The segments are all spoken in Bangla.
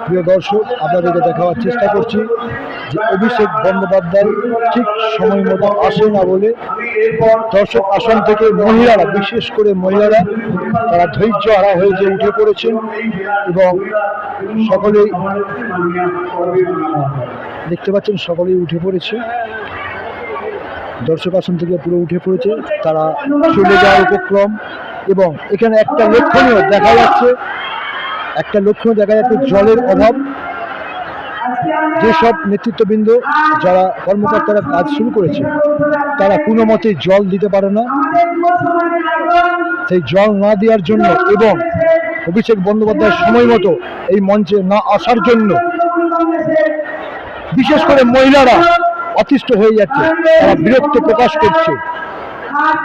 প্রিয় দর্শক, আপনাদেরকে দেখাবার চেষ্টা করছি যে অভিষেক বন্দ্যোপাধ্যায় ঠিক সময় মতো আসে না বলে দর্শক আসন থেকে মহিলারা, বিশেষ করে মহিলারা, তারা ধৈর্য হারা হয়ে যে উঠে পড়েছেন এবং সকলেই দেখতে পাচ্ছেন সকলেই উঠে পড়েছে। দর্শক আসন থেকে পুরো উঠে পড়েছে, তারা চলে যাওয়ার উপক্রম। এবং এখানে একটা লক্ষণীয় দেখা যাচ্ছে জলের অভাব। যেসব নেতৃত্ববৃন্দ, যারা কর্মকর্তারা কাজ শুরু করেছে, তারা কোনো মতেই জল দিতে পারে না। সেই জল না দেওয়ার জন্য এবং অভিষেক বন্দ্যোপাধ্যায় সময় মতো এই মঞ্চে না আসার জন্য বিশেষ করে মহিলারা অতিষ্ঠ হয়ে যাচ্ছে, তারা বিরক্ত প্রকাশ করছে,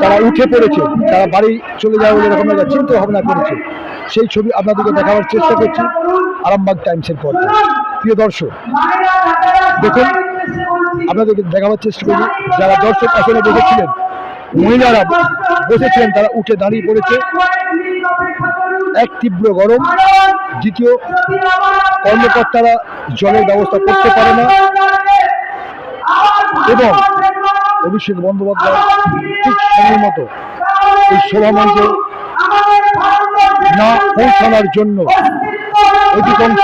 তারা উঠে পড়েছে, তারা বাড়ি চলে যাবে বলে এরকম একটা চিন্তা ভাবনা করেছে। সেই ছবি আপনাদেরকে দেখাবার চেষ্টা করছি আরামবাগ টাইমসের পর্দায়। প্রিয় দর্শক, দেখুন, আপনাদেরকে দেখাবার চেষ্টা করছি যারা দর্শক আসনে বসেছিলেন, মহিলারা বসেছিলেন, তারা উঠে দাঁড়িয়ে পড়েছে। এক তীব্র গরম, দ্বিতীয় কর্মকর্তারা জলের ব্যবস্থা করতে পারে না এবং অভিষেক বন্দ্যোপাধ্যায় ঠিক সময় মতো এই সভামঞ্চে না পৌঁছানোর জন্য অধিকাংশ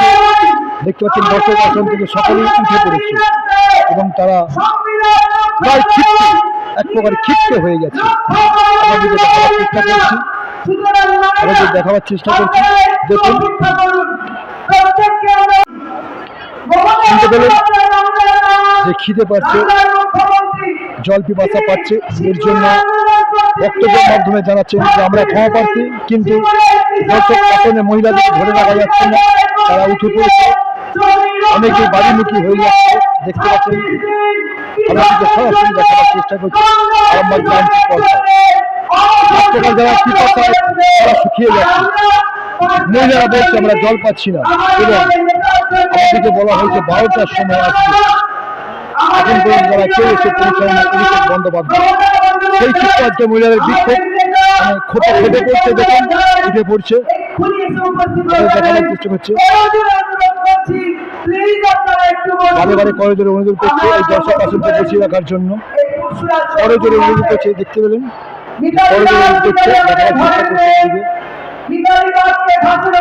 দেখতে পাচ্ছেন দর্শক আসন থেকে সকলেই উঠে পড়েছে এবং তারা প্রায় এক প্রকার ক্ষিপ্ত হয়ে গেছে। দেখাবার চেষ্টা করছি দেখুন, শুনতে পেলেন যে খিদে পাচ্ছে, জল পিপাসা পাচ্ছে, এর জন্য বক্তব্যের মাধ্যমে জানাচ্ছেন যে আমরা ক্ষমা প্রার্থী, কিন্তু দর্শক আসনে মহিলাদের ধরে রাখা যাচ্ছে না, তারা উঠে পড়েছে, অনেকে বাড়িমুখী হয়ে যাচ্ছে। দেখতে পাচ্ছেন, আমাদেরকে সরাসরি দেখাবার চেষ্টা করছি আরামবাগ টাইমসের পর্দায়। যারা পিপাসায় তারা শুকিয়ে যাচ্ছে, মহিলারা বলছে আমরা জল পাচ্ছি না এবং আমাদেরকে বলা হয়েছে 12টার সময় আসছে, এখন পর্যন্ত তারা কেউ এসে পৌঁছায় না অভিষেক বন্দ্যোপাধ্যায়। সেই ক্ষেত্রে আজকে মহিলাদের বিক্ষোভ খোপা খেতে পড়ছে, দেখুন উঠে পড়ছে, দেখানোর চেষ্টা করছে, বারে বারে করজোরে অনুরোধ করছে এই দর্শক আসনকে বসিয়ে রাখার জন্য, করজোরে অনুরোধ করছে। দেখতে পেলেন করজোরে অনুরোধ করছে, দেখানোর চেষ্টা করছে।